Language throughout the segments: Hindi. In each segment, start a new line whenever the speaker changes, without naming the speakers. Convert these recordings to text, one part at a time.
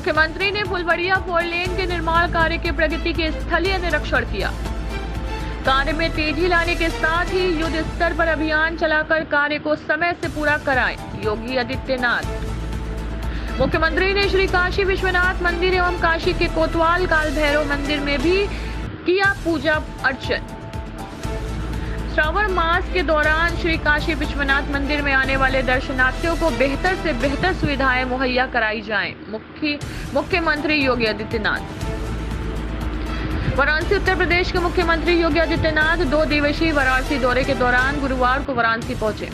मुख्यमंत्री ने फुलवड़िया 4 लेन के निर्माण कार्य की प्रगति के स्थलीय निरीक्षण किया। कार्य में तेजी लाने के साथ ही युद्ध स्तर पर अभियान चलाकर कार्य को समय से पूरा कराएं, योगी आदित्यनाथ। मुख्यमंत्री ने श्री काशी विश्वनाथ मंदिर एवं काशी के कोतवाल काल भैरव मंदिर में भी किया पूजा अर्चन। श्रावण मास के दौरान श्री काशी विश्वनाथ मंदिर में आने वाले दर्शनार्थियों को बेहतर से बेहतर सुविधाएं मुहैया कराई जाएं, मुख्यमंत्री योगी आदित्यनाथ। वाराणसी उत्तर प्रदेश के मुख्यमंत्री योगी आदित्यनाथ 2 दिवसीय वाराणसी दौरे के दौरान गुरुवार को वाराणसी पहुंचे।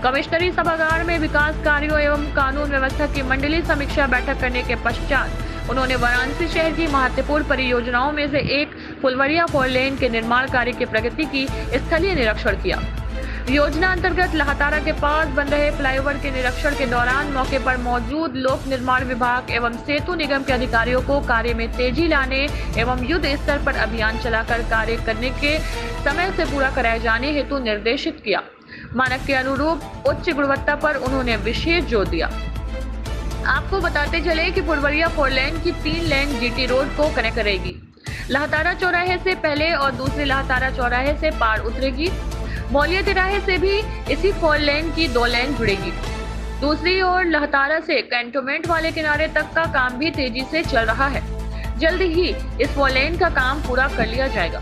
कमिश्नरी सभागार में विकास कार्यों एवं कानून व्यवस्था की मंडलीय समीक्षा बैठक करने के पश्चात उन्होंने वाराणसी शहर की महत्वपूर्ण परियोजनाओं में से एक फुलवड़िया 4 लेन के निर्माण कार्य की प्रगति की स्थलीय निरीक्षण किया। योजना अंतर्गत लहातारा के पास बन रहे फ्लाईओवर के निरीक्षण के दौरान मौके पर मौजूद लोक निर्माण विभाग एवं सेतु निगम के अधिकारियों को कार्य में तेजी लाने एवं युद्ध स्तर पर अभियान चलाकर कार्य करने के समय से पूरा कराए जाने हेतु निर्देशित किया। मानक के अनुरूप उच्च गुणवत्ता पर उन्होंने विशेष जोर दिया। आपको बताते चले कि फुलवड़िया 4 लेन की 3 लेन जीटी रोड को कनेक्ट करेगी। लहातारा चौराहे से पहले और दूसरे लहातारा चौराहे से पार उतरेगी। मौलिया तिराहे से भी इसी 4 लेन की 2 लेन जुड़ेगी। दूसरी ओर लहातारा से कैंटोनमेंट वाले किनारे तक का काम भी तेजी से चल रहा है। जल्द ही इस 4 लेन का काम पूरा कर लिया जाएगा।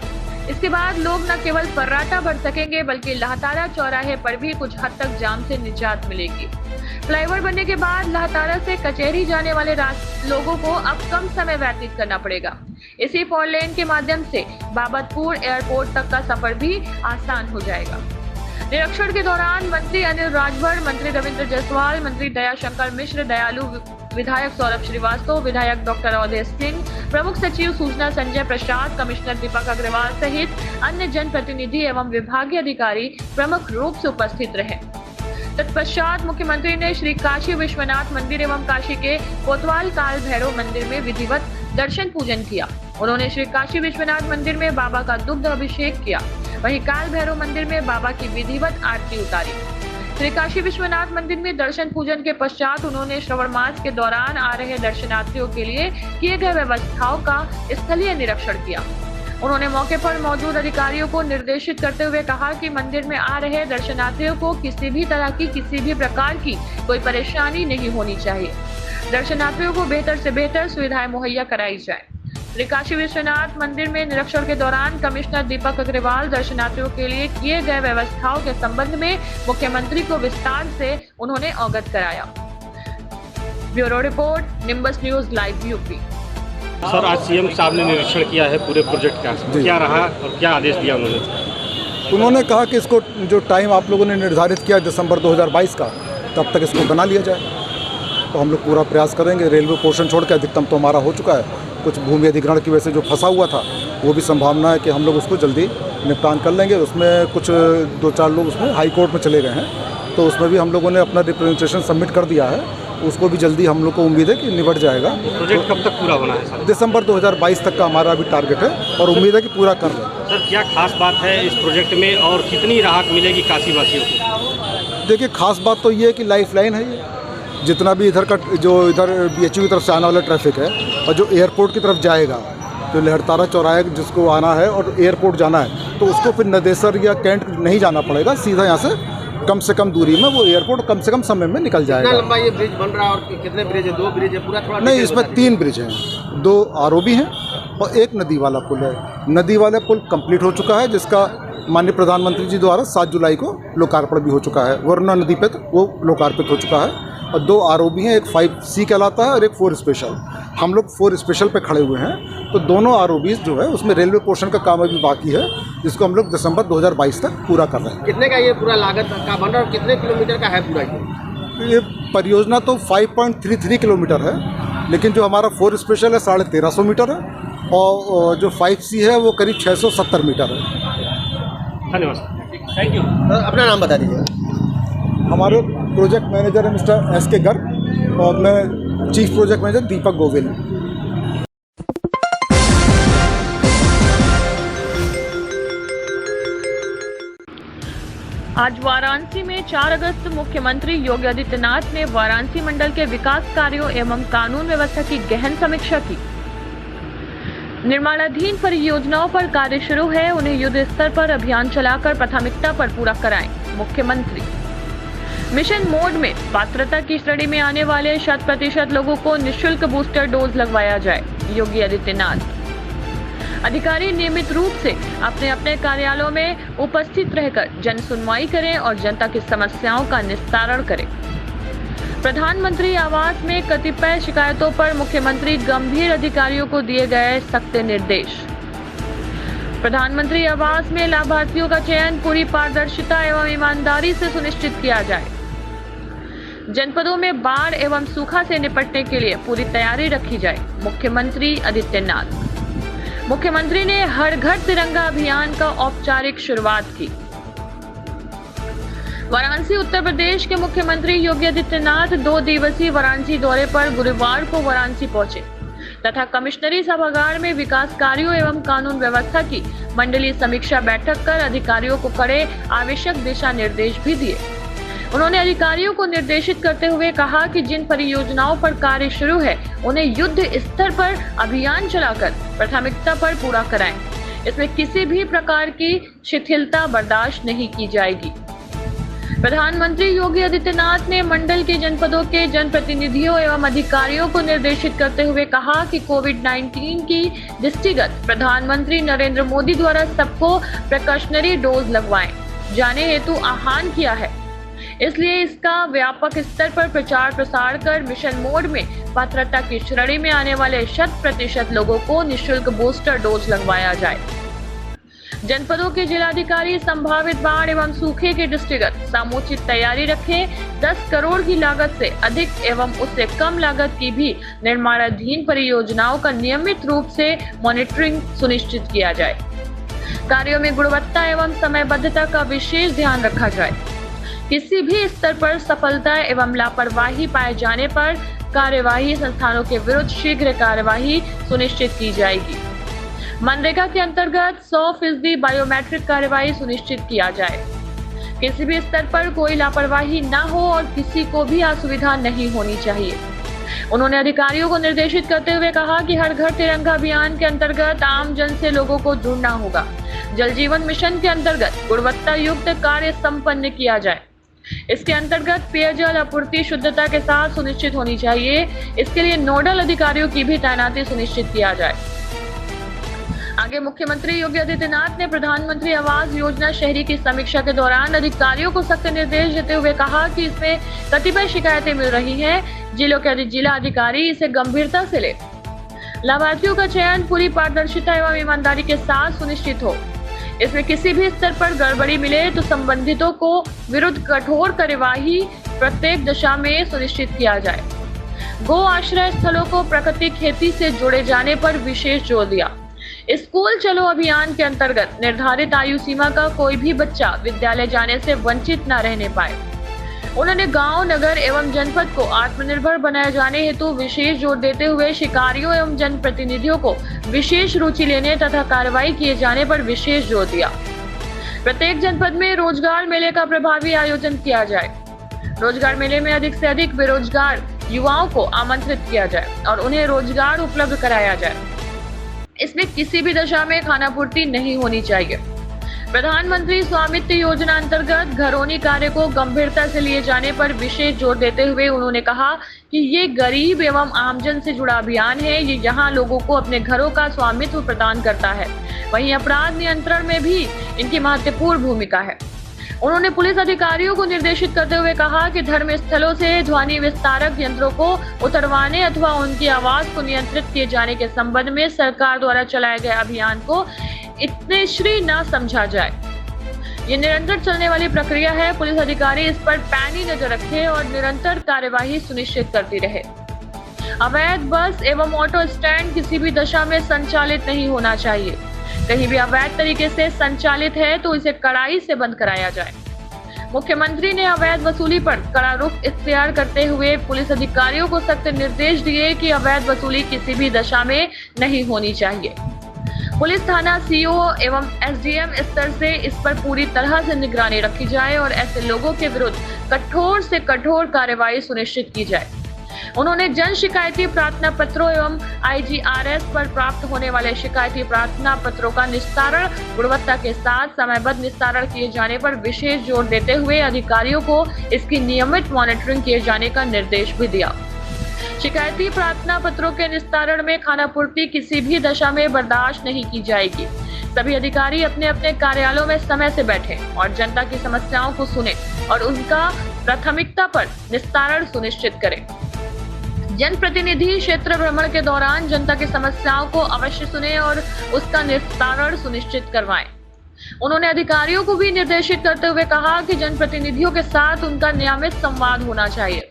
इसके बाद लोग न केवल फर्राटा भर सकेंगे बल्कि लहातारा चौराहे पर भी कुछ हद तक जाम से निजात मिलेगी। फ्लाईओवर बनने के बाद लहातारा से कचहरी जाने वाले लोगों को अब कम समय व्यतीत करना पड़ेगा। इसी 4 लेन के माध्यम से बाबतपुर एयरपोर्ट तक का सफर भी आसान हो जाएगा। निरीक्षण के दौरान मंत्री अनिल राजभर, मंत्री रविंद्र जायसवाल, मंत्री दयाशंकर मिश्र, दयालु विधायक सौरभ श्रीवास्तव, विधायक डॉक्टर अवधेश सिंह, प्रमुख सचिव सूचना संजय प्रसाद, कमिश्नर दीपक अग्रवाल सहित अन्य जनप्रतिनिधि एवं विभागीय अधिकारी प्रमुख रूप से उपस्थित रहे। तत्पश्चात मुख्यमंत्री ने श्री काशी विश्वनाथ मंदिर एवं काशी के कोतवाल काल भैरव मंदिर में विधिवत दर्शन पूजन किया। उन्होंने श्री काशी विश्वनाथ मंदिर में बाबा का दुग्ध अभिषेक किया। वहीं काल भैरव मंदिर में बाबा की विधिवत आरती उतारी। श्री काशी विश्वनाथ मंदिर में दर्शन पूजन के पश्चात उन्होंने श्रावण मास के दौरान आ रहे दर्शनार्थियों के लिए किए गए व्यवस्थाओं का स्थलीय निरीक्षण किया। उन्होंने मौके पर मौजूद अधिकारियों को निर्देशित करते हुए कहा कि मंदिर में आ रहे दर्शनार्थियों को किसी भी तरह की किसी भी प्रकार की कोई परेशानी नहीं होनी चाहिए। दर्शनार्थियों को बेहतर से बेहतर सुविधाएं मुहैया कराई जाए। श्री काशी विश्वनाथ मंदिर में निरीक्षण के दौरान कमिश्नर दीपक अग्रवाल दर्शनार्थियों के लिए किए गए व्यवस्थाओं के संबंध में मुख्यमंत्री को विस्तार से उन्होंने अवगत कराया। Bureau report, nimbus news live UP.
Sir, आज सीएम साहब ने निरीक्षण किया है पूरे प्रोजेक्ट का, क्या रहा और क्या आदेश दिया उन्होंने?
उन्होंने कहा कि इसको जो टाइम आप लोगों ने निर्धारित किया दिसंबर 2022 का, तब तक इसको बना लिया जाए। तो हम लोग पूरा प्रयास करेंगे। रेलवे पोर्शन छोड़ के अधिकतम तो हमारा हो चुका है। कुछ भूमि अधिग्रहण की वजह से जो फंसा हुआ था वो भी संभावना है कि हम लोग उसको जल्दी निपटान कर लेंगे। उसमें कुछ 2-4 लोग उसमें हाई कोर्ट में चले गए हैं, तो उसमें भी हम लोगों ने अपना रिप्रेजेंटेशन सबमिट कर दिया है। उसको भी जल्दी हम लोग को उम्मीद है कि निपट जाएगा।
प्रोजेक्ट कब तक पूरा होना है सर?
दिसंबर 2022 तक का हमारा अभी टारगेट है और उम्मीद है कि पूरा कर लें।
सर, क्या खास बात है इस प्रोजेक्ट में और कितनी राहत मिलेगी काशी वासियों को?
देखिए, खास बात तो ये है कि लाइफ लाइन है ये। जितना भी इधर का जो इधर BHU की तरफ से आने वाला ट्रैफिक है और जो एयरपोर्ट की तरफ जाएगा, जो लहरतारा चौराहे जिसको आना है और एयरपोर्ट जाना है, तो उसको फिर नदेसर या कैंट नहीं जाना पड़ेगा। सीधा यहाँ से कम दूरी में वो एयरपोर्ट कम से कम समय में निकल जाएगा।
कितना लंबा ये ब्रिज बन रहा है और कितने ब्रिज है? 2 ब्रिज है पूरा? थोड़ा
नहीं, इसमें 3 ब्रिज हैं, 2 ROB हैं और 1 नदी वाला पुल है। नदी वाला पुल कंप्लीट हो चुका है, जिसका माननीय प्रधानमंत्री जी द्वारा 7 जुलाई को लोकार्पण भी हो चुका है। वरुणा नदी पे वो लोकार्पित हो चुका है। और 2 ROB हैं, एक 5C कहलाता है और एक 4 स्पेशल। हम लोग 4 स्पेशल पे खड़े हुए हैं। तो दोनों ROBs जो है उसमें रेलवे पोर्शन का काम अभी बाकी है, जिसको हम लोग दिसंबर 2022 तक पूरा कर रहे हैं।
कितने का ये पूरा लागत का बन रहा है और कितने किलोमीटर का है पूरा
ये परियोजना? तो 5.33 किलोमीटर है, लेकिन जो हमारा 4 स्पेशल है 1350 मीटर है और जो 5C है वो करीब 670 मीटर है।
धन्यवाद, थैंक यू।
अपना नाम बता दीजिए।
हमारे प्रोजेक्ट मैनेजर है मिस्टर SK गर्ग और मैं चीफ प्रोजेक्ट मैनेजर दीपक गोविल।
आज वाराणसी में 4 अगस्त मुख्यमंत्री योगी आदित्यनाथ ने वाराणसी मंडल के विकास कार्यों एवं कानून व्यवस्था की गहन समीक्षा की। निर्माणाधीन परियोजनाओं पर कार्य शुरू है, उन्हें युद्ध स्तर पर अभियान चलाकर प्राथमिकता पर पूरा कराएं। मुख्यमंत्री मिशन मोड में पात्रता की श्रेणी में आने वाले 100% लोगों को निःशुल्क बूस्टर डोज लगवाया जाए। योगी आदित्यनाथ अधिकारी नियमित रूप से अपने अपने कार्यालयों में उपस्थित रहकर जन सुनवाई करें और जनता की समस्याओं का निस्तारण करें। प्रधानमंत्री आवास में कतिपय शिकायतों पर मुख्यमंत्री गंभीर अधिकारियों को दिए गए सख्त निर्देश। प्रधानमंत्री आवास में लाभार्थियों का चयन पूरी पारदर्शिता एवं ईमानदारी से सुनिश्चित किया जाए। जनपदों में बाढ़ एवं सूखा से निपटने के लिए पूरी तैयारी रखी जाए। मुख्यमंत्री आदित्यनाथ मुख्यमंत्री ने हर घर तिरंगा अभियान का औपचारिक शुरुआत की। वाराणसी उत्तर प्रदेश के मुख्यमंत्री योगी आदित्यनाथ 2 दिवसीय वाराणसी दौरे पर गुरुवार को वाराणसी पहुंचे तथा कमिश्नरी सभागार में विकास कार्यों एवं कानून व्यवस्था की मंडलीय समीक्षा बैठक कर अधिकारियों को कड़े आवश्यक दिशा निर्देश भी दिए। उन्होंने अधिकारियों को निर्देशित करते हुए कहा कि जिन परियोजनाओं पर कार्य शुरू है उन्हें युद्ध स्तर पर अभियान चलाकर प्राथमिकता पर पूरा कराएं। इसमें किसी भी प्रकार की शिथिलता बर्दाश्त नहीं की जाएगी। प्रधानमंत्री योगी आदित्यनाथ ने मंडल के जनपदों के जनप्रतिनिधियों एवं अधिकारियों को निर्देशित करते हुए कहा कि कोविड-19 की दृष्टिगत प्रधानमंत्री नरेंद्र मोदी द्वारा सबको प्रिकॉशनरी डोज लगवाएं जाने हेतु आह्वान किया है, इसलिए इसका व्यापक स्तर पर प्रचार प्रसार कर मिशन मोड में पात्रता की श्रेणी में आने वाले 100% लोगों को निःशुल्क बूस्टर डोज लगवाया जाए। जनपदों के जिलाधिकारी संभावित बाढ़ एवं सूखे के दृष्टिगत समुचित तैयारी रखें। 10 करोड़ की लागत से अधिक एवं उससे कम लागत की भी निर्माणाधीन परियोजनाओं का नियमित रूप से मॉनिटरिंग सुनिश्चित किया जाए। कार्यों में गुणवत्ता एवं समयबद्धता का विशेष ध्यान रखा जाए। किसी भी स्तर पर सफलता एवं लापरवाही पाए जाने पर कार्यवाही संस्थानों के विरुद्ध शीघ्र कार्यवाही सुनिश्चित की जाएगी। मनरेगा के अंतर्गत 100% बायोमेट्रिक कार्यवाही सुनिश्चित किया जाए। किसी भी स्तर पर कोई लापरवाही न हो और किसी को भी असुविधा नहीं होनी चाहिए। उन्होंने अधिकारियों को निर्देशित करते हुए कहा कि हर घर तिरंगा अभियान के अंतर्गत आम जन से लोगों को जुड़ना होगा। जल जीवन मिशन के अंतर्गत गुणवत्ता युक्त कार्य संपन्न किया जाए। इसके अंतर्गत पेयजल आपूर्ति शुद्धता के साथ सुनिश्चित होनी चाहिए। इसके लिए नोडल अधिकारियों की भी तैनाती सुनिश्चित किया जाए। आगे मुख्यमंत्री योगी आदित्यनाथ ने प्रधानमंत्री आवास योजना शहरी की समीक्षा के दौरान अधिकारियों को सख्त निर्देश देते हुए कहा कि इसमें कतिपय शिकायतें मिल रही हैं। जिलों के जिला अधिकारी इसे गंभीरता से ले। लाभार्थियों का चयन पूरी पारदर्शिता एवं ईमानदारी के साथ सुनिश्चित हो। इसमें किसी भी स्तर पर गड़बड़ी मिले तो संबंधितों को विरुद्ध कठोर कार्यवाही प्रत्येक दशा में सुनिश्चित किया जाए। गो आश्रय स्थलों को प्राकृतिक खेती से जोड़े जाने पर विशेष जोर दिया। स्कूल चलो अभियान के अंतर्गत निर्धारित आयु सीमा का कोई भी बच्चा विद्यालय जाने से वंचित न रहने पाए। उन्होंने गांव, नगर एवं जनपद को आत्मनिर्भर बनाए जाने हेतु विशेष जोर देते हुए शिकारियों एवं जनप्रतिनिधियों को विशेष रुचि लेने तथा कार्रवाई किए जाने पर विशेष जोर दिया। प्रत्येक जनपद में रोजगार मेले का प्रभावी आयोजन किया जाए। रोजगार मेले में अधिक से अधिक बेरोजगार युवाओं को आमंत्रित किया जाए और उन्हें रोजगार उपलब्ध कराया जाए। इसमें किसी भी दशा में खानापूर्ति नहीं होनी चाहिए। प्रधानमंत्री स्वामित्व योजना अंतर्गत घरौनी कार्य को गंभीरता से लिए जाने पर विशेष जोर देते हुए उन्होंने कहा कि ये गरीब एवं आमजन से जुड़ा अभियान है। ये यहाँ लोगों को अपने घरों का स्वामित्व प्रदान करता है। वहीं अपराध नियंत्रण में भी इनकी महत्वपूर्ण भूमिका है। उन्होंने पुलिस अधिकारियों को निर्देशित करते हुए कहा कि धर्म स्थलों से ध्वनि विस्तारक यंत्रों को उतरवाने अथवा उनकी आवाज को नियंत्रित किए जाने के संबंध में सरकार द्वारा चलाए गए अभियान को इतने श्री न समझा जाए। ये निरंतर चलने वाली प्रक्रिया है। पुलिस अधिकारी इस पर पैनी नजर रखे और निरंतर कार्यवाही सुनिश्चित करती रहे। अवैध बस एवं ऑटो स्टैंड किसी भी दशा में संचालित नहीं होना चाहिए। कहीं भी अवैध तरीके से संचालित है तो इसे कड़ाई से बंद कराया जाए। मुख्यमंत्री ने अवैध वसूली पर कड़ा रुख इख्तियार करते हुए पुलिस अधिकारियों को सख्त निर्देश दिए कि अवैध वसूली किसी भी दशा में नहीं होनी चाहिए। पुलिस थाना सीओ एवं एसडीएम स्तर से इस पर पूरी तरह से निगरानी रखी जाए और ऐसे लोगों के विरुद्ध कठोर से कठोर कार्रवाई सुनिश्चित की जाए। उन्होंने जन शिकायती प्रार्थना पत्रों एवं IGRS पर प्राप्त होने वाले शिकायती प्रार्थना पत्रों का निस्तारण गुणवत्ता के साथ समयबद्ध निस्तारण किए जाने पर विशेष जोर देते हुए अधिकारियों को इसकी नियमित मॉनिटरिंग किए जाने का निर्देश भी दिया। शिकायती प्रार्थना पत्रों के निस्तारण में खानापूर्ति किसी भी दशा में बर्दाश्त नहीं की जाएगी। सभी अधिकारी अपने अपने कार्यालयों में समय से बैठें और जनता की समस्याओं को सुनें और उनका प्राथमिकता पर निस्तारण सुनिश्चित करें। जनप्रतिनिधि क्षेत्र भ्रमण के दौरान जनता की समस्याओं को अवश्य सुनें और उसका निस्तारण सुनिश्चित करवाएं। उन्होंने अधिकारियों को भी निर्देशित करते हुए कहा कि जनप्रतिनिधियों के साथ उनका नियमित संवाद होना चाहिए।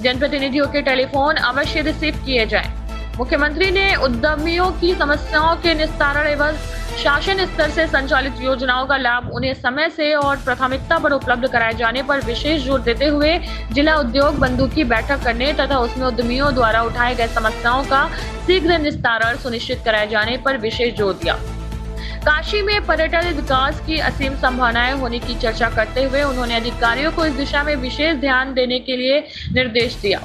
जनप्रतिनिधियों के टेलीफोन अवश्य रिसीव किए जाएं। मुख्यमंत्री ने उद्यमियों की समस्याओं के निस्तारण एवं शासन स्तर से संचालित योजनाओं का लाभ उन्हें समय से और प्राथमिकता पर उपलब्ध कराए जाने पर विशेष जोर देते हुए जिला उद्योग बंधु की बैठक करने तथा उसमें उद्यमियों द्वारा उठाए गए समस्याओं का शीघ्र निस्तारण सुनिश्चित कराए जाने पर विशेष जोर दिया। काशी में पर्यटन विकास की असीम संभावनाएं होने की चर्चा करते हुए उन्होंने अधिकारियों को इस दिशा में विशेष ध्यान देने के लिए निर्देश दिया।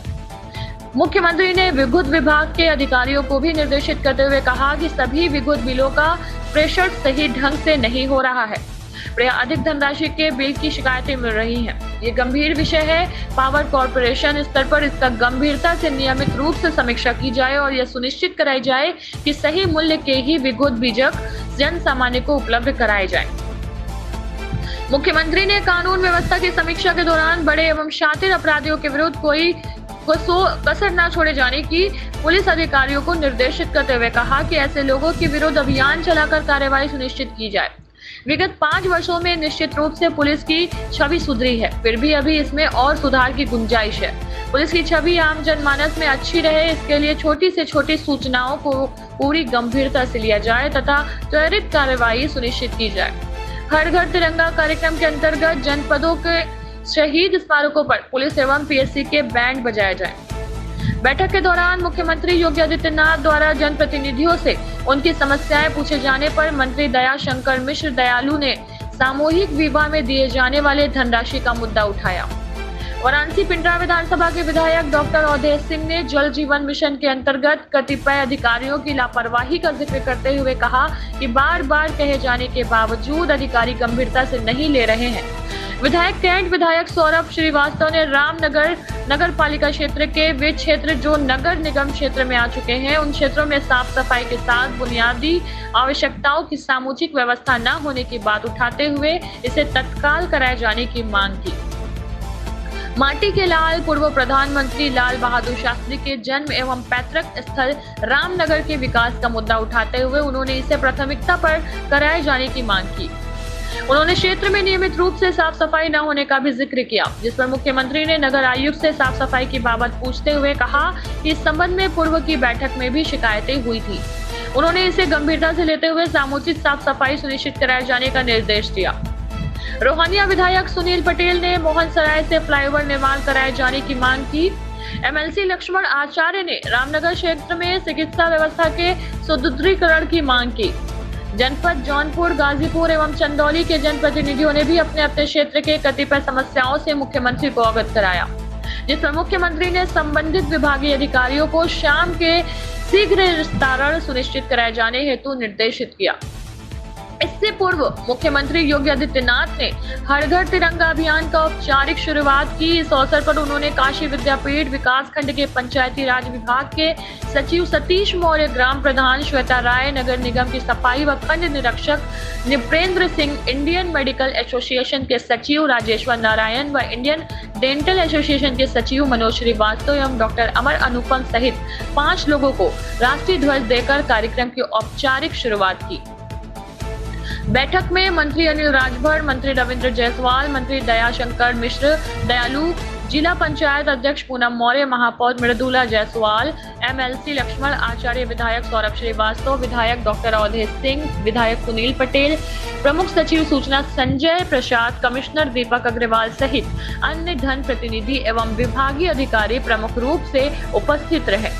मुख्यमंत्री ने विद्युत विभाग के अधिकारियों को भी निर्देशित करते हुए कहा कि सभी विद्युत बिलों का प्रेषण सही ढंग से नहीं हो रहा है। अधिक धनराशि के बिल की शिकायतें मिल रही हैं। ये गंभीर विषय है। पावर कॉर्पोरेशन स्तर पर इसका गंभीरता से नियमित रूप से समीक्षा की जाए और यह सुनिश्चित कराई जाए कि सही मूल्य के ही विद्युत बीजक जन सामान्य को उपलब्ध कराए जाए। मुख्यमंत्री ने कानून व्यवस्था की समीक्षा के दौरान बड़े एवं शातिर अपराधियों के विरुद्ध कोई कसर न छोड़े जाने की पुलिस अधिकारियों को निर्देशित करते हुए कहा कि ऐसे लोगों के विरुद्ध अभियान चलाकर कार्रवाई सुनिश्चित की जाए। विगत 5 वर्षों में निश्चित रूप से पुलिस की छवि सुधरी है, फिर भी अभी इसमें और सुधार की गुंजाइश है। पुलिस की छवि आम जनमानस में अच्छी रहे, इसके लिए छोटी से छोटी सूचनाओं को पूरी गंभीरता से लिया जाए तथा त्वरित कार्रवाई सुनिश्चित की जाए। हर घर तिरंगा कार्यक्रम के अंतर्गत जनपदों के शहीद स्मारकों पर पुलिस एवं PSC के बैंड बजाए जाए। बैठक के दौरान मुख्यमंत्री योगी आदित्यनाथ द्वारा जनप्रतिनिधियों से उनकी समस्याएं पूछे जाने पर मंत्री दयाशंकर मिश्र दयालु ने सामूहिक विवाह में दिए जाने वाले धनराशि का मुद्दा उठाया। वाराणसी पिंडरा विधानसभा के विधायक डॉक्टर अवधेश सिंह ने जल जीवन मिशन के अंतर्गत कतिपय अधिकारियों की लापरवाही का जिक्र करते हुए कहा कि बार बार कहे जाने के बावजूद अधिकारी गंभीरता से नहीं ले रहे हैं। विधायक कैंट विधायक सौरभ श्रीवास्तव ने रामनगर नगर पालिका क्षेत्र के वे क्षेत्र जो नगर निगम क्षेत्र में आ चुके हैं उन क्षेत्रों में साफ सफाई के साथ बुनियादी आवश्यकताओं की सामुचिक व्यवस्था न होने की बात उठाते हुए इसे तत्काल कराए जाने की मांग की। माटी के लाल पूर्व प्रधानमंत्री लाल बहादुर शास्त्री के जन्म एवं पैतृक स्थल रामनगर के विकास का मुद्दा उठाते हुए उन्होंने इसे प्राथमिकता पर कराए जाने की मांग की। उन्होंने क्षेत्र में नियमित रूप से साफ सफाई न होने का भी जिक्र किया, जिस पर मुख्यमंत्री ने नगर आयुक्त से साफ सफाई की बाबत पूछते हुए कहा कि इस संबंध में पूर्व की बैठक में भी शिकायतें हुई थी। उन्होंने इसे गंभीरता से लेते हुए समुचित साफ सफाई सुनिश्चित कराए जाने का निर्देश दिया। रोहानिया विधायक सुनील पटेल ने मोहन सराय से फ्लाईओवर निर्माण कराए जाने की मांग की। MLC लक्ष्मण आचार्य ने रामनगर क्षेत्र में चिकित्सा व्यवस्था के सुदृढ़ीकरण की मांग की। जनपद जौनपुर, गाजीपुर एवं चंदौली के जनप्रतिनिधियों ने भी अपने अपने क्षेत्र के कतिपय समस्याओं से मुख्यमंत्री को अवगत कराया, जिस पर मुख्यमंत्री ने संबंधित विभागीय अधिकारियों को शाम के शीघ्र निस्तारण सुनिश्चित कराए जाने हेतु निर्देशित किया। इससे पूर्व मुख्यमंत्री योगी आदित्यनाथ ने हर घर तिरंगा अभियान का औपचारिक शुरुआत की। इस अवसर पर उन्होंने काशी विद्यापीठ विकास खंड के पंचायती राज विभाग के सचिव सतीश मौर्य, ग्राम प्रधान श्वेता राय, नगर निगम की सफाई व खंड निरीक्षक निप्रेंद्र सिंह, इंडियन मेडिकल एसोसिएशन के सचिव राजेश्वर नारायण व इंडियन डेंटल एसोसिएशन के सचिव मनोज श्रीवास्तव एवं डॉक्टर अमर अनुपम सहित 5 लोगों को राष्ट्रीय ध्वज देकर कार्यक्रम की औपचारिक शुरुआत की। बैठक में मंत्री अनिल राजभर, मंत्री रविंद्र जायसवाल, मंत्री दयाशंकर मिश्र दयालु, जिला पंचायत अध्यक्ष पूनम मौर्य, महापौर मृदुला जायसवाल, MLC लक्ष्मण आचार्य, विधायक सौरभ श्रीवास्तव, विधायक डॉक्टर अवधेश सिंह, विधायक सुनील पटेल, प्रमुख सचिव सूचना संजय प्रसाद, कमिश्नर दीपक अग्रवाल सहित अन्य जन प्रतिनिधि एवं विभागीय अधिकारी प्रमुख रूप से उपस्थित रहे।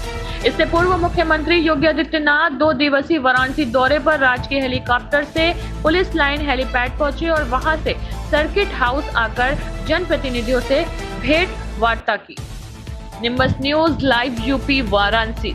इससे पूर्व मुख्यमंत्री योगी आदित्यनाथ 2 दिवसीय वाराणसी दौरे पर राजकीय हेलीकॉप्टर से पुलिस लाइन हेलीपैड पहुंचे और वहां से सर्किट हाउस आकर जनप्रतिनिधियों से भेंट वार्ता की। Nimbus news live UP Varanasi.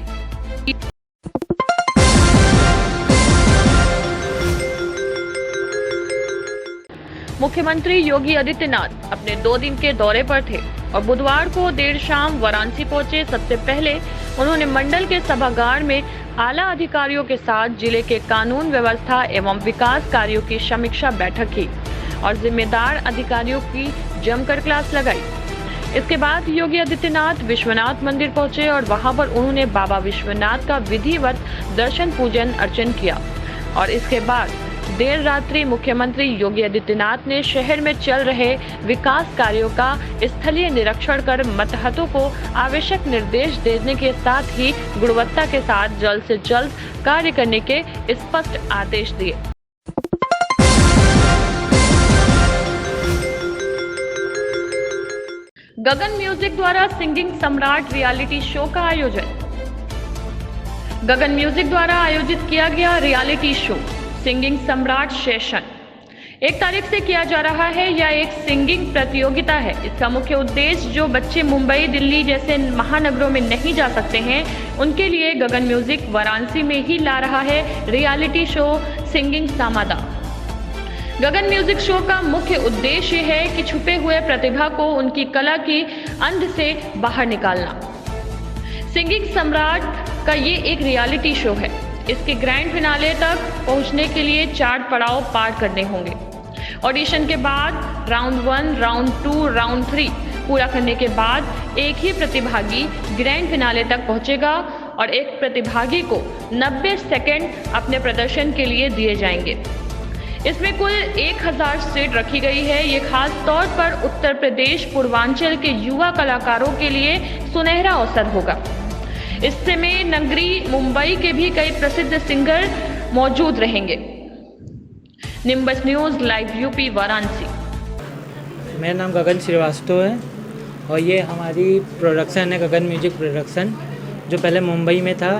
मुख्यमंत्री योगी आदित्यनाथ अपने 2 दिन के दौरे पर थे और बुधवार को देर शाम वाराणसी पहुंचे। सबसे पहले उन्होंने मंडल के सभागार में आला अधिकारियों के साथ जिले के कानून व्यवस्था एवं विकास कार्यों की समीक्षा बैठक की और जिम्मेदार अधिकारियों की जमकर क्लास लगाई। इसके बाद योगी आदित्यनाथ विश्वनाथ मंदिर पहुंचे और वहां पर उन्होंने बाबा विश्वनाथ का विधिवत दर्शन पूजन अर्चन किया और इसके बाद देर रात्रि मुख्यमंत्री योगी आदित्यनाथ ने शहर में चल रहे विकास कार्यों का स्थलीय निरीक्षण कर मतहतों को आवश्यक निर्देश देने के साथ ही गुणवत्ता के साथ जल्द से जल्द कार्य करने के स्पष्ट आदेश दिए। गगन म्यूजिक द्वारा सिंगिंग सम्राट रियलिटी शो का आयोजन। गगन म्यूजिक द्वारा आयोजित किया गया रियलिटी शो सिंगिंग सम्राट सेशन 1 तारीख से किया जा रहा है। यह एक सिंगिंग प्रतियोगिता है। इसका मुख्य उद्देश्य जो बच्चे मुंबई, दिल्ली जैसे महानगरों में नहीं जा सकते हैं, उनके लिए गगन म्यूजिक वाराणसी में ही ला रहा है रियलिटी शो सिंगिंग समादा। गगन म्यूजिक शो का मुख्य उद्देश्य है कि छुपे हुए प्रतिभा को उनकी कला की अंध से बाहर निकालना। सिंगिंग सम्राट का ये एक रियलिटी शो है। इसके ग्रैंड फिनाले तक पहुंचने के लिए 4 पड़ाव पार करने होंगे। ऑडिशन के बाद राउंड 1, राउंड 2, राउंड 3 पूरा करने के बाद एक ही प्रतिभागी ग्रैंड फिनाले तक पहुंचेगा और एक प्रतिभागी को 90 सेकंड अपने प्रदर्शन के लिए दिए जाएंगे। इसमें कुल 1000 सीट रखी गई है। ये खास तौर पर उत्तर प्रदेश पूर्वांचल के युवा कलाकारों के लिए सुनहरा अवसर होगा। इसमें नगरी मुंबई के भी कई प्रसिद्ध सिंगर मौजूद रहेंगे। Nimbus news live UP Varanasi.
मेरा नाम गगन श्रीवास्तव है और ये हमारी प्रोडक्शन है गगन म्यूजिक प्रोडक्शन, जो पहले मुंबई में था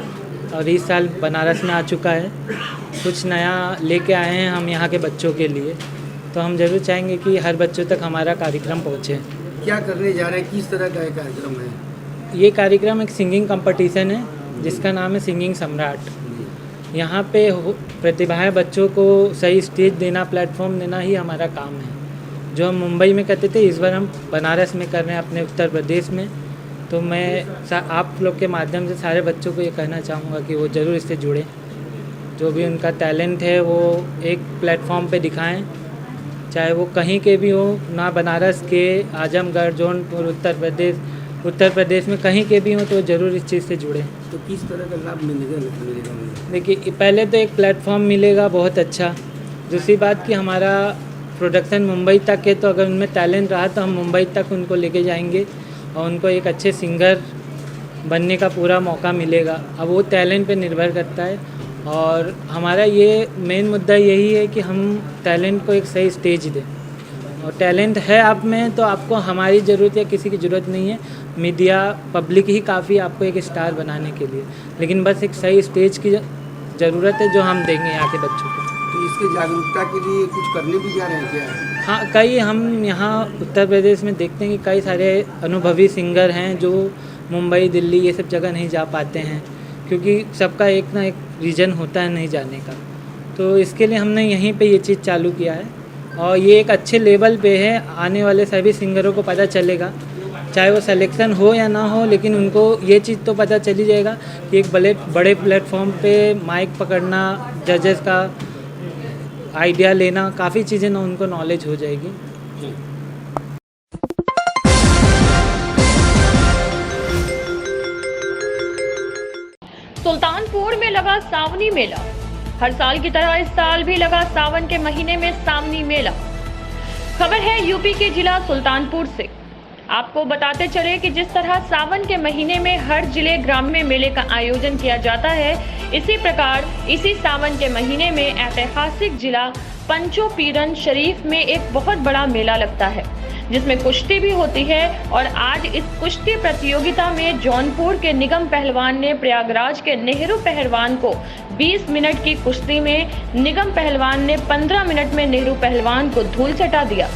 और इस साल बनारस में आ चुका है। कुछ नया लेके आए हैं हम यहाँ के बच्चों के लिए, तो हम ज़रूर चाहेंगे कि हर बच्चों तक हमारा कार्यक्रम पहुँचे।
क्या करने जा रहे हैं, किस तरह का कार्यक्रम है?
ये कार्यक्रम एक सिंगिंग कंपटीशन है जिसका नाम है सिंगिंग सम्राट। यहाँ पे प्रतिभाएं बच्चों को सही स्टेज देना, प्लेटफॉर्म देना ही हमारा काम है। जो हम मुंबई में करते थे, इस बार हम बनारस में कर रहे हैं, अपने उत्तर प्रदेश में। तो मैं आप लोग के माध्यम से सारे बच्चों को ये कहना चाहूँगा कि वो ज़रूर इससे जुड़ें। जो भी उनका टैलेंट है वो एक प्लेटफॉर्म पे दिखाएं, चाहे वो कहीं के भी हो, ना बनारस के, आजमगढ़, जौनपुर, उत्तर प्रदेश में कहीं के भी हो, तो ज़रूर इस चीज़ से जुड़ें।
तो किस तरह का लाभ मिलेगा?
देखिए, पहले तो एक प्लेटफॉर्म मिलेगा बहुत अच्छा। दूसरी बात कि हमारा प्रोडक्शन मुंबई तक है, तो अगर उनमें टैलेंट रहा तो हम मुंबई तक उनको लेके जाएंगे और उनको एक अच्छे सिंगर बनने का पूरा मौका मिलेगा। अब वो टैलेंट पे निर्भर करता है और हमारा ये मेन मुद्दा यही है कि हम टैलेंट को एक सही स्टेज दें। और टैलेंट है आप में तो आपको हमारी ज़रूरत या किसी की ज़रूरत नहीं है। मीडिया, पब्लिक ही काफ़ी आपको एक स्टार बनाने के लिए, लेकिन बस एक सही स्टेज की ज़रूरत है जो हम देंगे यहाँ के बच्चों को।
तो इसके जागरूकता के लिए कुछ करने भी जा रहे हैं क्या?
हाँ, कई हम यहाँ उत्तर प्रदेश में देखते हैं कि कई सारे अनुभवी सिंगर हैं जो मुंबई, दिल्ली ये सब जगह नहीं जा पाते हैं, क्योंकि सबका एक ना एक रीजन होता है नहीं जाने का। तो इसके लिए हमने यहीं पे ये चीज़ चालू किया है और ये एक अच्छे लेवल पे है। आने वाले सभी सिंगरों को पता चलेगा, चाहे वो सिलेक्शन हो या ना हो, लेकिन उनको ये चीज़ तो पता चली जाएगा कि एक बड़े प्लेटफॉर्म पे माइक पकड़ना, जजेस का आइडिया लेना, काफ़ी चीज़ें ना उनको नॉलेज हो जाएगी।
सुल्तानपुर में लगा सावनी मेला। हर साल की तरह इस साल भी लगा सावन के महीने में सावनी मेला। खबर है यूपी के जिला सुल्तानपुर से। आपको बताते चले कि जिस तरह सावन के महीने में हर जिले ग्राम्य मेले का आयोजन किया जाता है, इसी प्रकार इसी सावन के महीने में ऐतिहासिक जिला पंचोपीरन शरीफ में एक बहुत बड़ा मेला लगता है, जिसमें कुश्ती भी होती है। और आज इस कुश्ती प्रतियोगिता में जौनपुर के निगम पहलवान ने प्रयागराज के नेहरू पहलवान को 20 मिनट की कुश्ती में निगम पहलवान ने 15 मिनट में नेहरू पहलवान को धूल चटा दिया।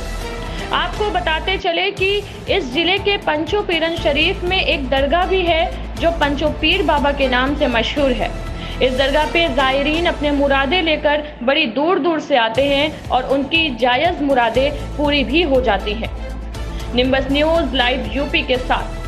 आपको बताते चले कि इस जिले के पंचोपीरन शरीफ में एक दरगाह भी है जो पंचोपीर बाबा के नाम से मशहूर है। इस दरगाह पे ज़ायरीन अपने मुरादें लेकर बड़ी दूर दूर से आते हैं और उनकी जायज़ मुरादें पूरी भी हो जाती हैं। निम्बस न्यूज़ लाइव यूपी के साथ